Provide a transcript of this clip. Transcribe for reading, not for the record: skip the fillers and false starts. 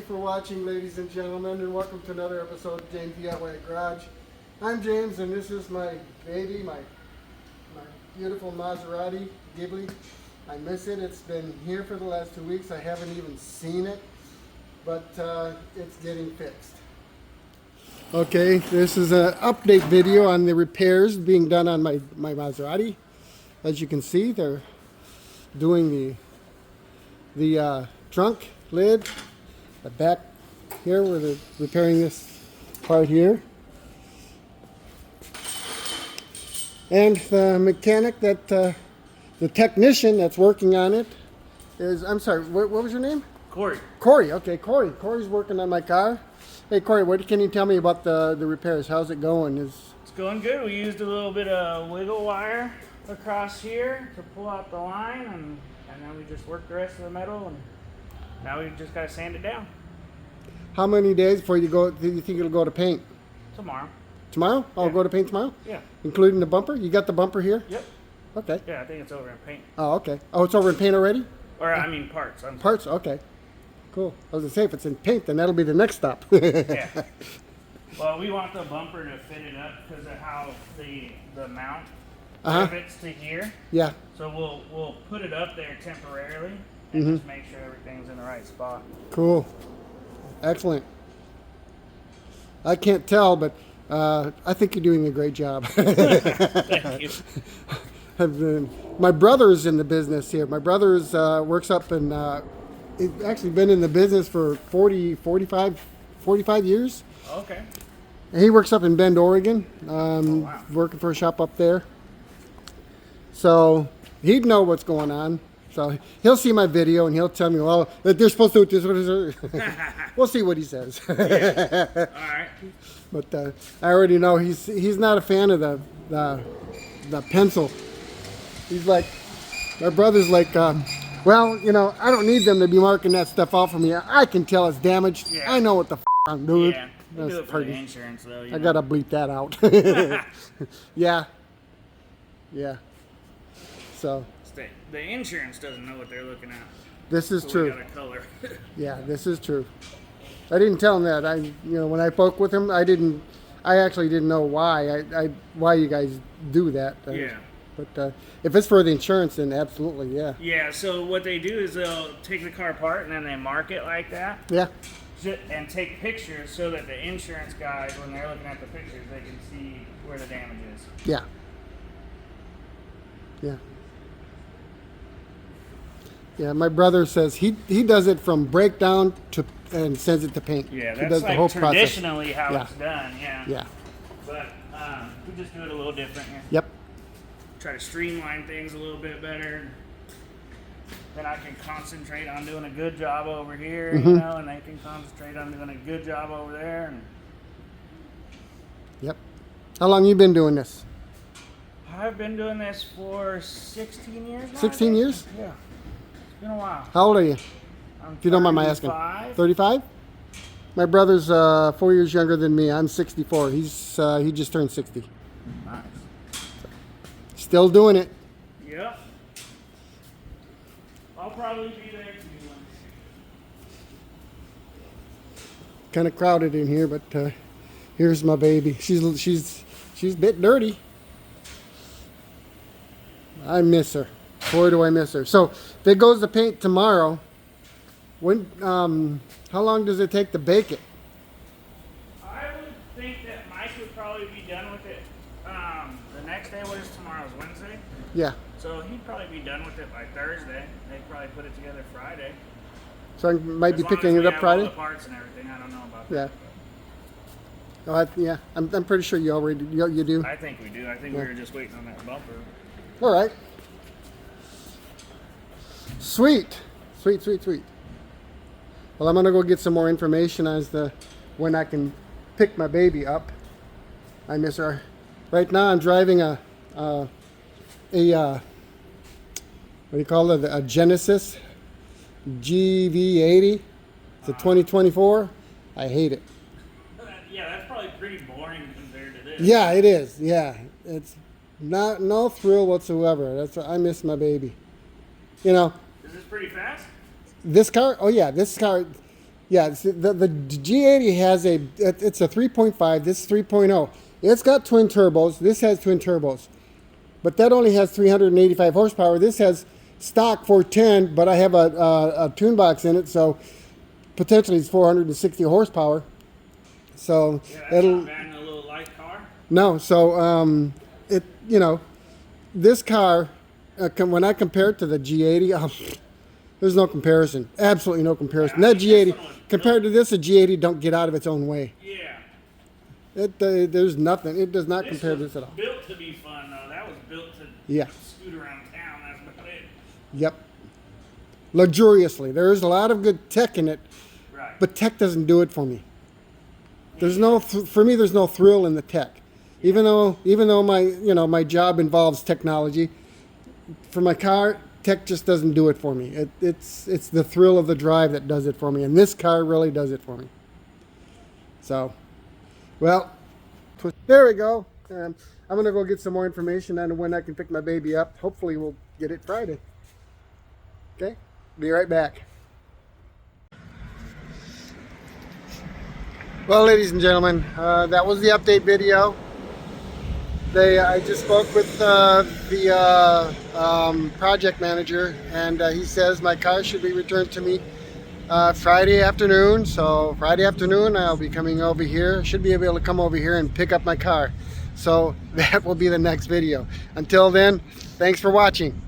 for watching, ladies and gentlemen, and welcome to another episode of James DIY Garage. I'm James, and this is my baby, my beautiful Maserati Ghibli. I miss it. It's been here for the last 2 weeks. I haven't even seen it, but it's getting fixed. Okay, this is an update video on the repairs being done on my Maserati. As you can see, they're doing the trunk lid, the back here where they're repairing this part here. And the mechanic that, the technician that's working on it is, I'm sorry, what was your name? Corey. Corey, okay, Corey. Corey's working on my car. Hey Corey, what can you tell me about the repairs? How's it going? It's going good. We used a little bit of wiggle wire across here to pull out the line, and then we just worked the rest of the metal, and now we just got to sand it down. How many days before you go, do you think it'll go to paint? Tomorrow. Tomorrow? Oh, Yeah. go to paint tomorrow? Yeah. Including the bumper? You got the bumper here? Yep. Okay. Yeah, I think it's over in paint. Oh, okay. Oh, it's over in paint already? Or, I mean, parts. Parts? Okay. Cool. I was going to say, if it's in paint, then that'll be the next stop. Yeah. Well, we want the bumper to fit it up because of how the mount pivots to here. Yeah. So we'll put it up there temporarily and just make sure everything's in the right spot. Cool. Excellent. I can't tell, but I think you're doing a great job. Thank you. My brother's in the business here. My brother's works up in, he's actually been in the business for 45 years. Okay. And he works up in Bend, Oregon, wow. working for a shop up there. So he'd know what's going on. So he'll see my video and he'll tell me, well, that they're supposed to do this. We'll see what he says. Yeah. All right. But I already know he's not a fan of the pencil. He's like, my brother's like, well, you know, I don't need them to be marking that stuff out for me. I can tell it's damaged. Yeah. I know what the I'm doing. Yeah. You do it for the insurance, though. I gotta bleep that out. Yeah. Yeah. So. The insurance doesn't know what they're looking at. This is so true. We got a color. Yeah, this is true. I didn't tell him that. When I spoke with him, I actually didn't know why you guys do that. Yeah. But if it's for the insurance, then absolutely, yeah. Yeah. So what they do is they'll take the car apart and then they mark it like that. Yeah. And take pictures so that the insurance guys, when they're looking at the pictures, they can see where the damage is. Yeah. Yeah. Yeah, my brother says he does it from breakdown and sends it to paint. Yeah, he that's does like the whole traditionally process. how it's done. Yeah. Yeah. But we just do it a little different here. Yep. Try to streamline things a little bit better. Then I can concentrate on doing a good job over here, you know, and they can concentrate on doing a good job over there. And Yep. How long you been doing this? I've been doing this for 16 years now. 16 years? Yeah. It's been a while. How old are you? I'm If you don't mind my asking. 35? My brother's 4 years younger than me. I'm 64. He just turned 60. Nice. Still doing it. Yep. I'll probably be there too. Kind of crowded in here, but here's my baby. She's a bit dirty. I miss her. Boy, do I miss her. So if it goes to paint tomorrow, when how long does it take to bake it? I would think that Mike would probably be done with it the next day. What is tomorrow's Wednesday? Yeah. So he'd probably be done with it by Thursday. They'd probably put it together Friday. So I might be As long picking as it we up have Friday? All the parts and everything. I don't know about Yeah. that. Oh, yeah. I'm pretty sure you already you do. I think we do. I think we were just waiting on that bumper. All right. Sweet. Sweet, sweet, sweet. Well, I'm going to go get some more information as to when I can pick my baby up. I miss her. Right now I'm driving a what do you call it? A Genesis GV80. It's a 2024. I hate it. Yeah, that's probably pretty boring compared to this. Yeah, it is. Yeah. It's no thrill whatsoever. I miss my baby. You know, Is this pretty fast? this car, oh yeah, this car, Yeah, the G80 has it's a 3.5. This is 3.0. It's got twin turbos. This has twin turbos, but that only has 385 horsepower. This has stock 410, but I have a tune box in it, so potentially it's 460 horsepower. So Yeah, that's not bad in a little light car. no. So this car, when I compare it to the G80, there's no comparison. Absolutely no comparison. Yeah, That G80 this one was compared to this, a G80 don't get out of its own way. Yeah. There's nothing. It does not This compare to was this at all. built to be fun, though. That was built to Yeah. scoot around town. That's about it. Yep. Luxuriously. There is a lot of good tech in it, Right. but tech doesn't do it for me. There's no for me. There's no thrill in the tech, even though my job involves technology. For my car, tech just doesn't do it for me. It's the thrill of the drive that does it for me, and this car really does it for me. So, well, there we go. I'm gonna go get some more information on when I can pick my baby up. Hopefully, we'll get it Friday. Okay, be right back. Well, ladies and gentlemen, that was the update video. I just spoke with the project manager, and he says my car should be returned to me Friday afternoon. So Friday afternoon, I'll be coming over here. Should be able to come over here and pick up my car. So that will be the next video. Until then, thanks for watching.